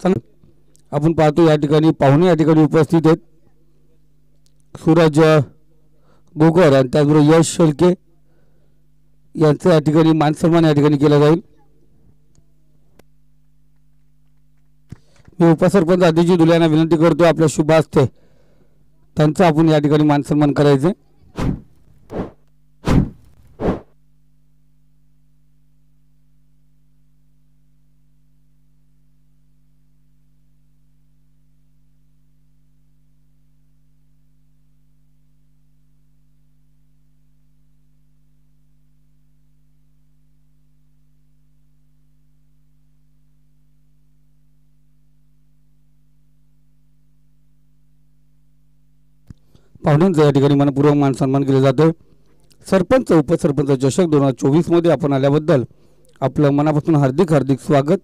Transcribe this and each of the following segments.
चला आपण पाहतो या ठिकाणी पाहुणे या ठिकाणी उपस्थित आहेत. सूरज गोगर आणि त्याचबरोबर यश शेळके यांचं या ठिकाणी मानसन्मान या ठिकाणी केला जाईल. मी उपसरपंच आदिजी दुले यांना विनंती करतो आपल्या शुभ हस्ते त्यांचा आपण या ठिकाणी मानसन्मान करायचे. पाहुण्यांचं या ठिकाणी मनपूर्वक मान सन्मान केले जाते. सरपंच उपसरपंच चषक 2024 मध्ये आपण आल्याबद्दल आपलं मनापासून हार्दिक हार्दिक स्वागत.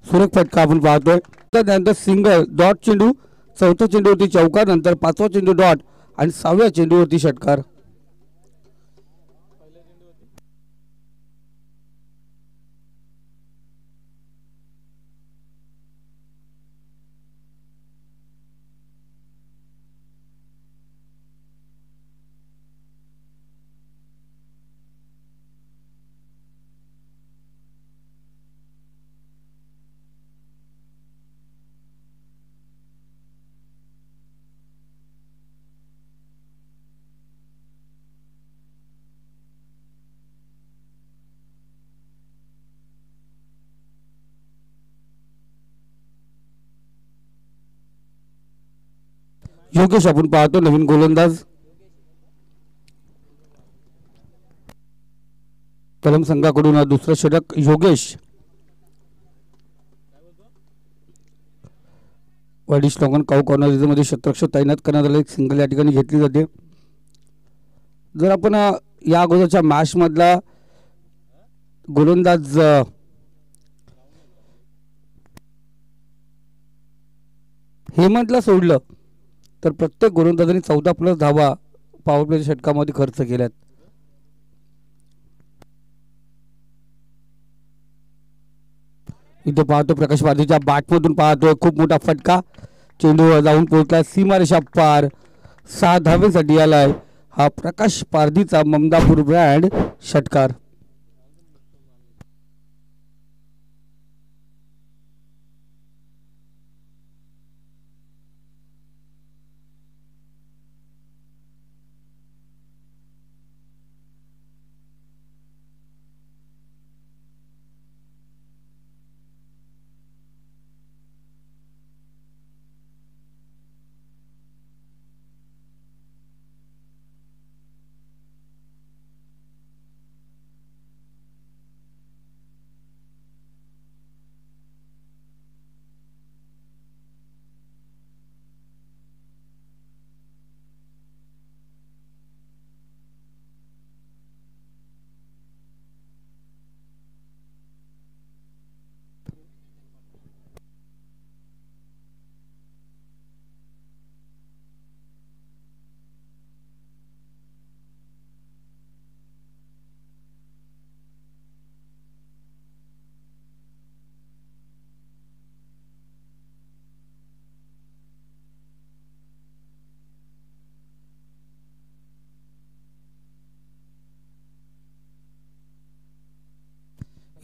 सुरेख फटका आपण पाहतोय. त्यानंतर सिंगल डॉट चेंडू, चौथ्या चेंडूवरती चौकार, नंतर पाचवा चेंडू डॉट आणि सहाव्या चेंडूवरती षटकार. योगेश आपण पाहतो नवीन गोलंदाज. कलम संघाकडून दुसरं षटक योगेश. वाईडिश लॉंगन काऊ कॉर्नर मध्ये शतरक्ष तैनात करण्यात आले. एक सिंगल या ठिकाणी घेतली जाते. जर आपण या अगोदरच्या मॅच मधला गोलंदाज हेमंतला सोडलं तर प्रत्येक गोलंदाजाने 14+ धावा पॉवर प्लेच्या षटकामध्ये खर्च केल्यात. इथे पाहतो प्रकाश पारधीच्या बॅटमधून पाहतोय खूप मोठा फटका. चेंडू जाऊन पोहोचला सीमारेषा पार. 6 धावेसाठी आलाय हा प्रकाश पारधीचा ममदापूर ब्रँड षटकार.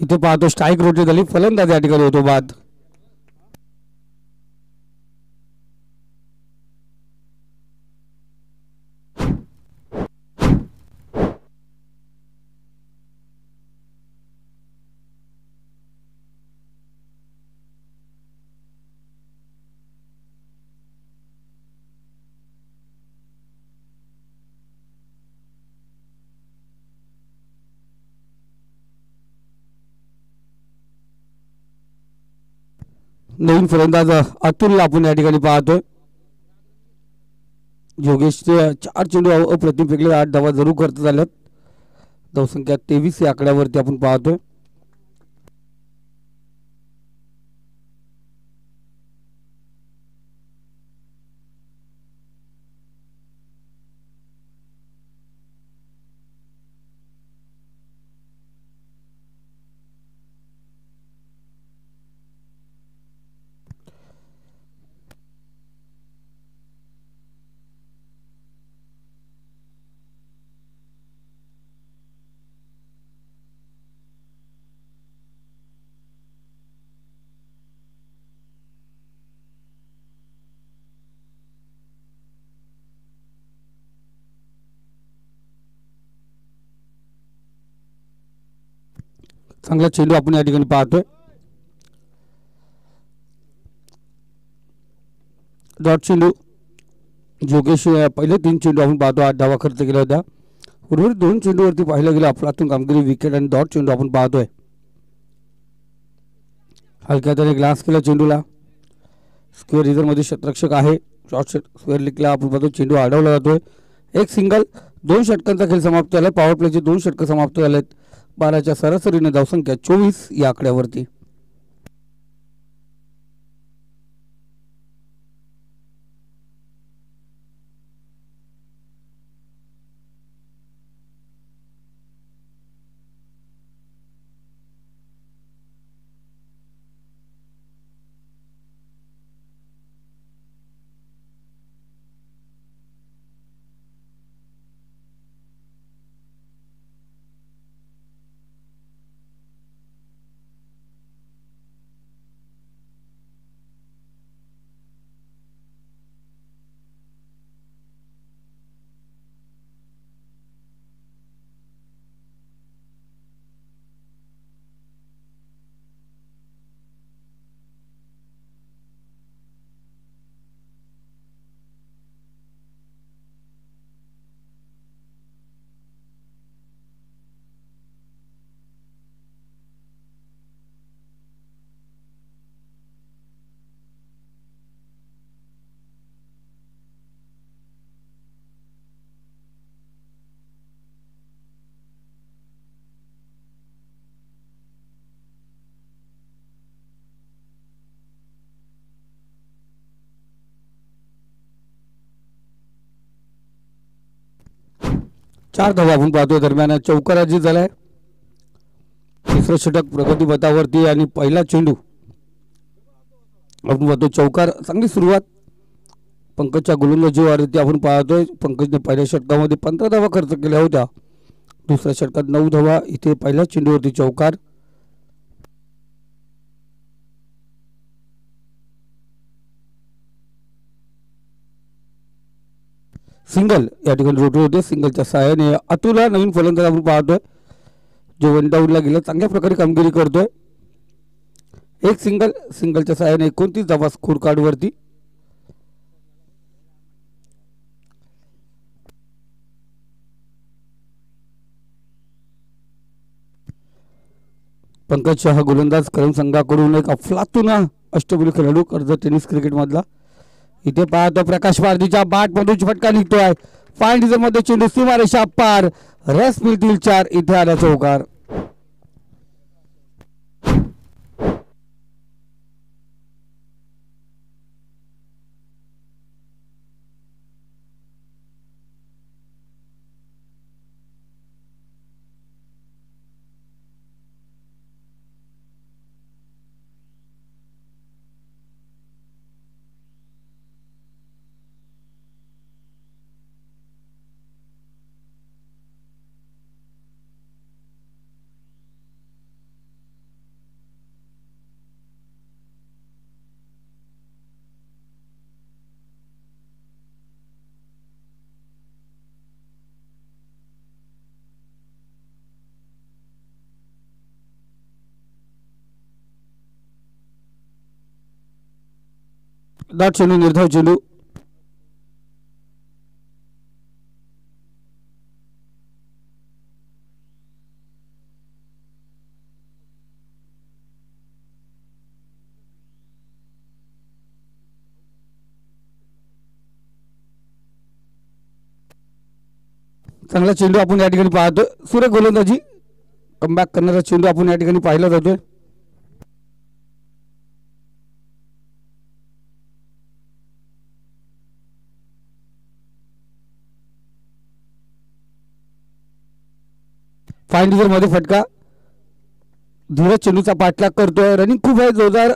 इथे पाहतो स्ट्राईक रोटेट झाली. फलंदाज या ठिकाणी होतो बाद. नवीन फलंदाज अतुल आपण या ठिकाणी पाहतोय. योगेशचे 4 चेंडू अप्रतिम फेकले, 8 धावा जरूर खर्च झाल्यात. धावसंख्या 23 या आकड्यावरती आपण पाहतोय. चांगला चेंडू आपण या ठिकाणी पाहतोय. डॉट चेंडू योगेश पहिले 3 चेंडू आपण पाहतो 8 धावा खर्च केल्या होत्या. उर्वरित 2 चेंडूवरती पाहिलं गेलं अफलातून कामगिरी, विकेट आणि डॉट चेंडू आपण पाहतोय. हलक्या त्याने ग्लास केला चेंडूला. स्क्वेअर रिझर्वमध्ये शतरक्षक आहे. शॉर्ट स्क्वेअर लिखला आपण पाहतो. चेंडू अडवला जातोय. एक सिंगल. 2 षटकांचा खेळ समाप्त झाला. पॉवर प्लेचे 2 षटक समाप्त झालेत. 12च्या सरासरीने धावसंख्या 24 या आकड्यावरती. चार धावा आपण पाहतोय. दरम्यान चौकाराजी झालाय. तिसरं षटक प्रगतीपथावरती आणि पहिला चेंडू आपण पाहतो चौकार. चांगली सुरुवात पंकजच्या गोलंदाजीवरती आपण पाहतोय. पंकजने पहिल्या षटकामध्ये 15 धावा खर्च केल्या होत्या. दुसऱ्या षटकात 9 धावा. इथे पहिल्या चेंडूवरती चौकार. सिंगल या ठिकाणी रोटरी होते. सिंगलच्या सहाय्याने अतुलला नवीन फलंदाज आपण पाहतोय जो वन डाऊनला गेला. चांगल्या प्रकारे कामगिरी करतोय. एक सिंगल. सिंगलच्या सहाय्याने 29 धावा स्कोर कार्डवरती. पंकज शहा गोलंदाज करम संघाकडून एक अफलातून अष्टपैलू खेळाडू कर्जत टेनिस क्रिकेट मधला. इथे पाहतो प्रकाश पारदीच्या बाट मधून फटका निघतोय. फाईन डिझर मध्ये चेंडू सीमारेषा पार. रस मिळतील 4. इथे आला चौकार. डॉट चेंडू निर्धाव चेंडू. चांगला चेंडू आपण या ठिकाणी पाहतोय. सुरेख गोलंदाजी कमबॅक करणारा चेंडू आपण या ठिकाणी पाहिला जातोय. फाईन डिझर मध्ये फटका. धीरज चेंडूचा पाठलाग करतोय. रनिंग खूप आहे जोरदार.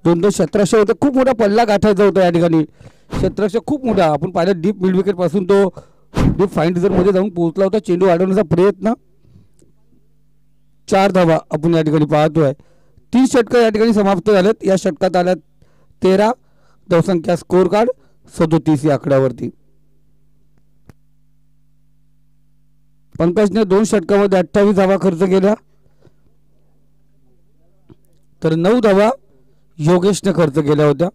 2-2 क्षेत्ररक्षक होते. खूप मोठा पल्ला गाठायचा होता या ठिकाणी. क्षेत्ररक्षक खूप मोठा आपण पाहिलं. डीप मिड विकेट पासून तो डीप फाईन डिझर मध्ये जाऊन पोहोचला होता. चेंडू अडवण्याचा प्रयत्न. 4 धावा आपण या ठिकाणी पाहतोय. 3 षटक या ठिकाणी समाप्त झालेत. या षटकात आल्यात 13. धावसंख्या स्कोर कार्ड 37 या आकड्यावरती. पंकजने 2 षटकामध्ये 28 धावा खर्च केल्या तर 9 धावा योगेशने खर्च केल्या होत्या.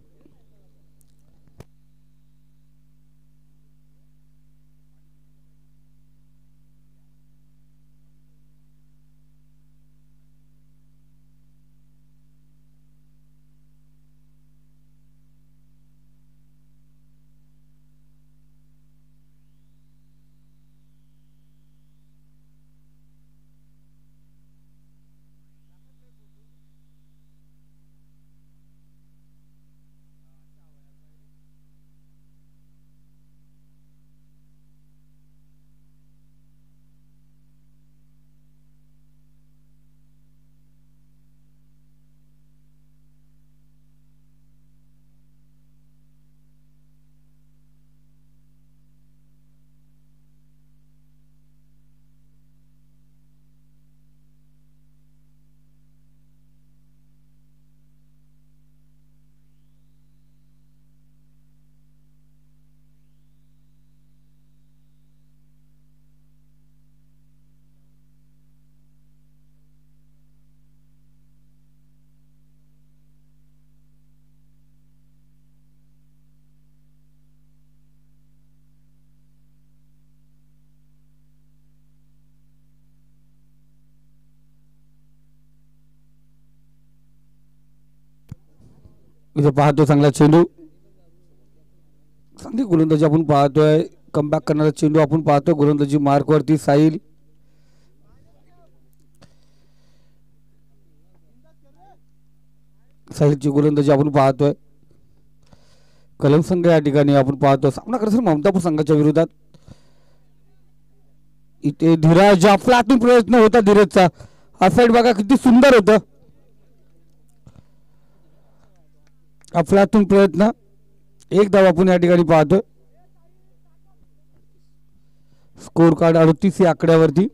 इथे पाहतो चांगला चेंडू. चांगली गोलंदाजी आपण पाहतोय. कमबॅक करणारा चेंडू आपण पाहतोय. गोलंदाजी मार्क वरती साहिल. साहिलची गोलंदाजी आपण पाहतोय. कलम संघ या ठिकाणी आपण पाहतो सामना करत ममतापूर संघाच्या विरोधात. इथे धीरज अफलातून प्रयत्न होता. धीरजचा हा साईड बघा किती सुंदर होतं. अफलातून प्रयत्न. 1 धाव आपण या ठिकाणी पाहतो. स्कोर कार्ड 38 या आकड्यावरती.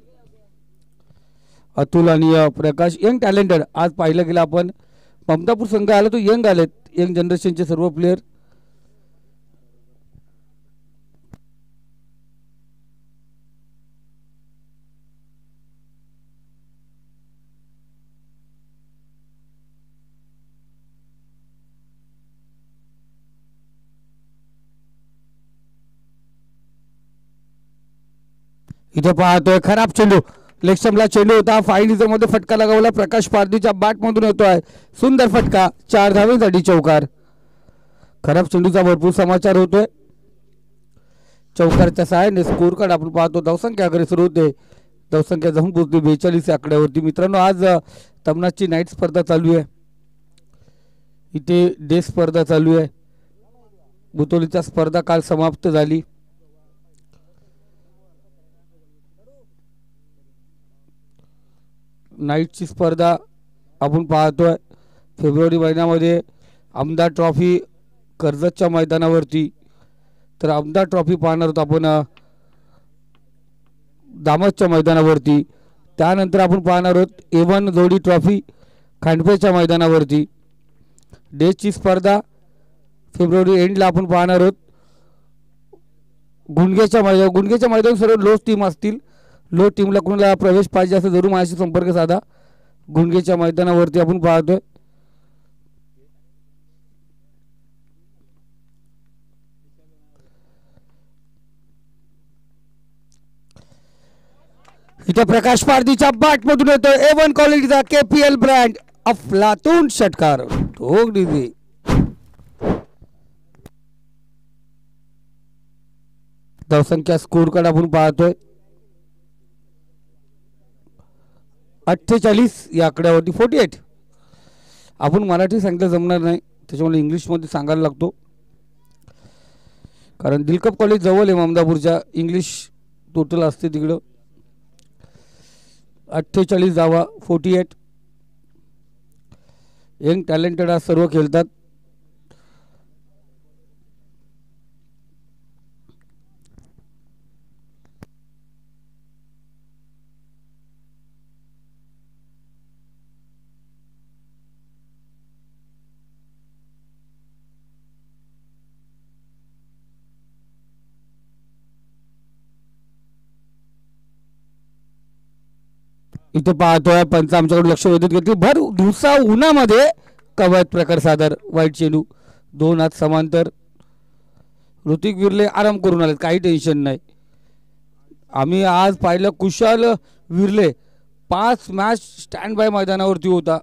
अतुल आणि प्रकाश यंग टॅलेंटेड. आज पाहिलं गेलं आपण ममतापूर संघ आला तो यंग आलेत. यंग जनरेशनचे सर्व प्लेयर. इथे पाहतोय खराब चेंडू. लेग स्टंपला चेंडू होता. फाईन डिझर मध्ये फटका लगावला. प्रकाश पारधीच्या बॅट मधून येतोय. सुंदर फटका. 4 धावेसाठी चौकार. खराब चेंडूचा भरपूर समाचार होतोय. चौकारच्या सहाय्याने स्कोर कार्ड आपण पाहतो. धावसंख्या अग्रेसर होते. धावसंख्या जाऊन पोहोचली 42 या आकड्यावरती. मित्रांनो आज तमनाची नाईट स्पर्धा चालू आहे. इथे डे स्पर्धा चालू आहे. बुतोलीचा स्पर्धा काल समाप्त झाली. नाईटची स्पर्धा आपण पाहतोय. फेब्रुवारी महिन्यामध्ये आमदार ट्रॉफी कर्जतच्या मैदानावरती. तर आमदार ट्रॉफी पाहणार होतो आपण दामसच्या मैदानावरती. त्यानंतर आपण पाहणार आहोत A1 जोडी ट्रॉफी खांडपेच्या मैदानावरती. डेची स्पर्धा फेब्रुवारी एंडला आपण पाहणार आहोत गुंडगेच्या मैदान सर्व लोस टीम असतील. लो टीमला कोणाला प्रवेश पाहिजे असेल जरूर माझ्याशी संपर्क साधा. गुंडगेच्या मैदानावरती आपण पाहतोय. इथे प्रकाश पारधीच्या बॅट मधून येतोय A1 क्वालिटीचा KPL ब्रँड अफलातून षटकार. ठोक दिली. धावसंख्या स्कोर कार्ड आपण पाहतोय. 48 या आकड्यावरती 48. आपण मराठी सांगितलं जमणार नाही, त्याच्यामुळे इंग्लिशमध्ये सांगायला लागतो, कारण दिलकप कॉलेज जवळ आहे ममदापूरच्या. इंग्लिश टोटल असते तिकडं. 48 धावा 48. यंग टॅलेंटेड आज सर्व खेळतात. इथे पाहतोय पंच आमच्याकडे लक्ष वेधून घेतली. भर दिवसा उन्हामध्ये कवायत प्रकार सादर. वाईट चेंडू 2 हात समांतर. ऋतिक विरले आराम करून आले, काही टेन्शन नाही. आम्ही आज पाहिलं कुशाल विरले 5 मॅच स्टँड बाय मैदानावरती होता.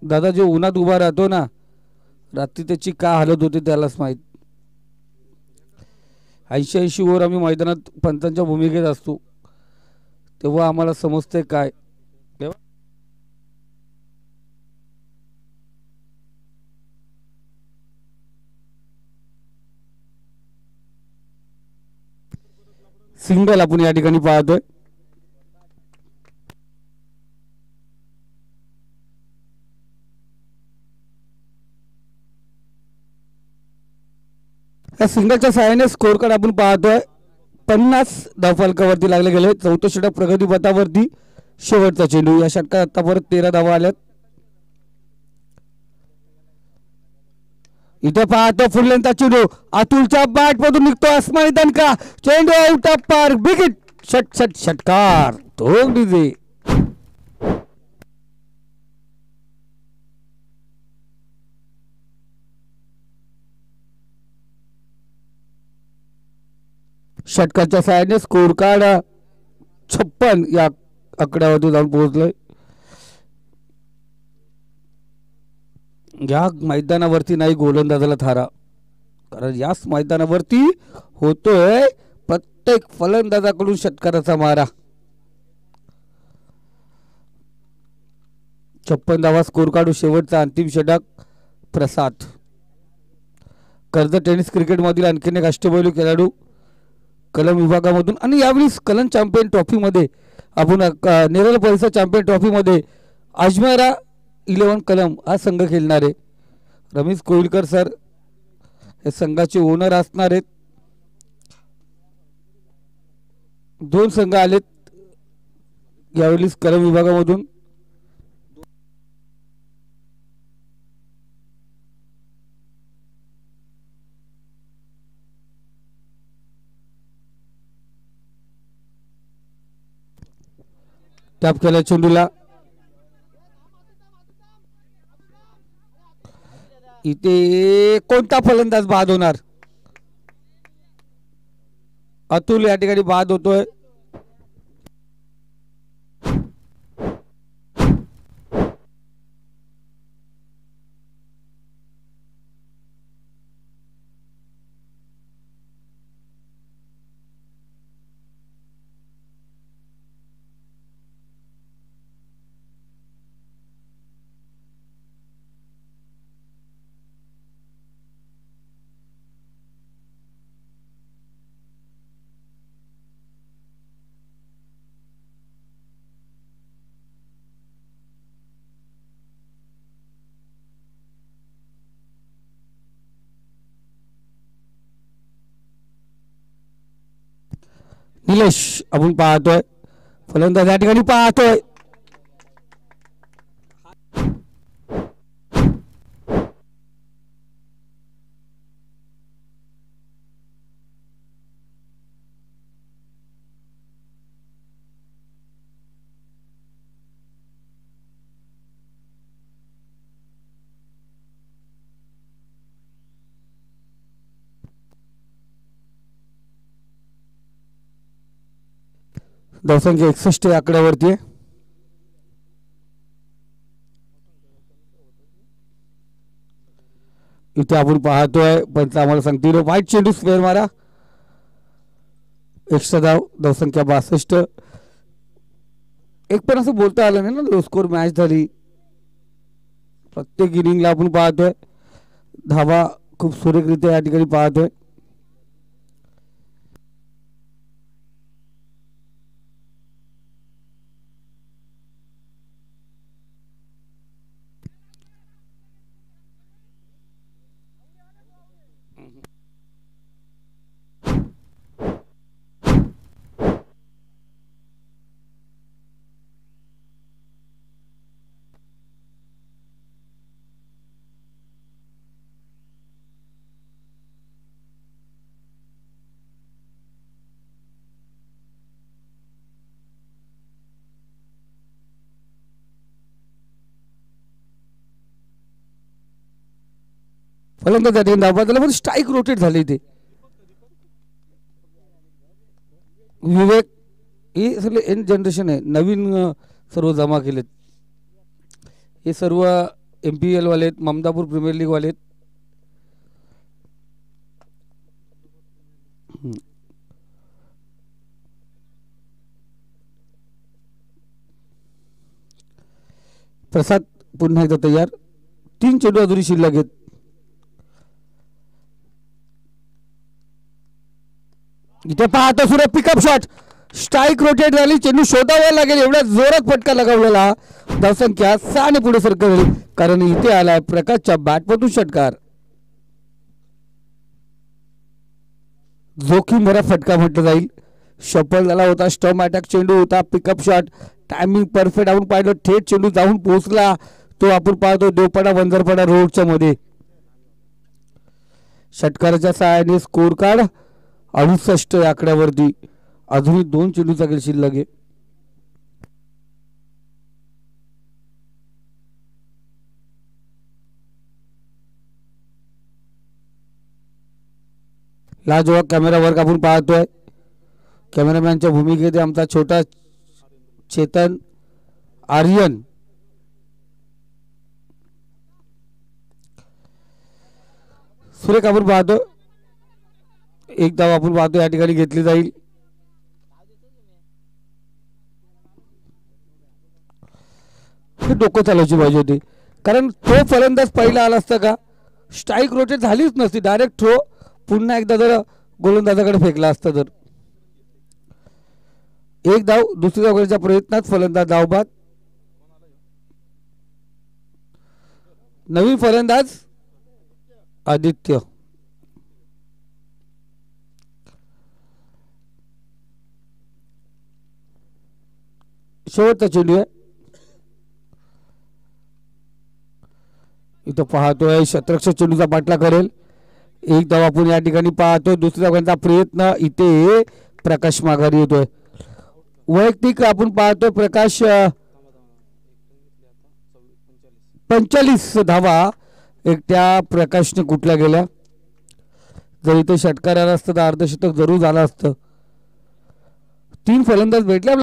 दादा जो उन्हात उभा राहतो ना, रात्री त्याची काय हालत होते त्यालाच माहीत. 80 ओव्हर आम्ही मैदानात पंचांच्या भूमिकेत असतो, तेव्हा आम्हाला समजते काय. सिंगल आपण या ठिकाणी पाहतोय. या सिंगलच्या सहाय्याने स्कोर कार्ड आपण पाहतोय. 50 धावफलकावरती लागले गेले. चौथं षटक प्रगती पथावरती. शेवटचा चेंडू. या षटकात आता परत 13 धावा आल्यात. इथे पाहतो फुललेंचा चेंडू अतुलच्या बॅट मधून निघतो. आसमानी दणका. चेंडू out of park. Big hit. षटकार. तो डीजे षटकाच्या सहाय्याने स्कोर कार्ड 56 या आकड्यावरती जाऊन पोहोचलोय. या मैदानावरती नाही गोलंदाजाला थारा, कारण याच मैदानावरती होतोय प्रत्येक फलंदाजाकडून षटकाराचा मारा. 56 धावा स्कोर काढू. शेवटचा अंतिम षटक. प्रसाद कर्जत टेनिस क्रिकेट मधील आणखीन एक अष्टपैलू खेळाडू कलम विभागामधून. आणि यावेळी कलम चॅम्पियन ट्रॉफीमध्ये आपण नेरल परिसर चॅम्पियन ट्रॉफीमध्ये अजमेरा 11 कलम हा संघ खेळणार आहे. रमेश कोविलकर सर हे संघाचे ओनर असणार आहेत. 2 संघ आलेत यावेळी कलम विभागामधून. टॅप केला चेंडूला. इथे कोणता फलंदाज बाद होणार? अतुल या ठिकाणी बाद होतोय. निलेश आपण पाहतोय. फलंदाज या ठिकाणी पाहतोय. धावसंख्या 61 या आकड्यावरती आहे. इथे आपण पाहतोय पंच आम्हाला सांगतील वाईट चेंडू स्क्वेअर मारा. एक्स्ट्रा धाव, धावसंख्या 62. एक पण असं बोलता आलं नाही ना लो स्कोर मॅच झाली. प्रत्येक इनिंगला आपण पाहतोय धावा खूप सुरेखरित्या या ठिकाणी पाहतोय. फलंदाज त्या ठिकाणी धावा झाला पण स्ट्राईक रोटेट झाले इथे. विवेक ही सगळे एन जनरेशन आहे, नवीन सर्व जमा केलेत. हे सर्व MPL वाले आहेत, ममदापूर प्रीमियर लीग वाले आहेत. प्रसाद पुन्हा एकदा तयार. 3 चेंडू अजूनही शिल्लक आहेत. इथे पाहतो सूर्य पिकअप शॉट, स्ट्राईक रोटेट झाली, चेंडू शोधावा लागेल एवढ्या जोरात फटका लगावलेला. धावसंख्या 6 ने पुढे सरकली कारण इथे आलाय प्रकाशच्या बॅटमधून षटकार. जोखीम भरा फटका म्हटलं जाईल. शफल झाला होता, स्टम्प अटॅक चेंडू होता, पिकअप शॉट, टायमिंग परफेक्ट. आपण पाहिलं थेट चेंडू जाऊन पोहोचला तो आपण पाहतो देवपाडा वंजरपाडा रोडच्या मध्ये. षटकाराच्या सहाय्याने स्कोर कार्ड 68 या आकड्यावरती. अजूनही 2 चेंडूचा खेळ शिल्लक आहे. लाजवाब कॅमेरा वर्क आपण पाहतोय. कॅमेरामॅनच्या भूमिकेत आमचा छोटा चेतन आर्यन. सुरेख आपण पाहतो, एक धाव आपण पाहतो या ठिकाणी घेतली जाईल. डोकं चालवायची पाहिजे होती कारण तो फलंदाज पहिला आला असता का स्ट्राईक रोटेट झालीच नसती. डायरेक्ट थ्रो पुन्हा एकदा जर गोलंदाजाकडे फेकला असता तर. एक धाव दुसरी धाव करण्याच्या प्रयत्नात फलंदाज धावबाद. नवीन फलंदाज आदित्य. शेवटचा चेंडू आहे. इथं पाहतोय शतरक्षक चेंडूचा पाठला करेल. एक धाव आपण या ठिकाणी पाहतोय. दुसऱ्या धावांचा प्रयत्न इथे प्रकाश माघारी येतोय. वैयक्तिक आपण पाहतोय प्रकाश 45 धावा एकट्या प्रकाशने कुठल्या गेल्या. जर इथे षटकार आला असतं तर अर्धशतक जरूर झालं असतं. 3 फलंदाज भेटले.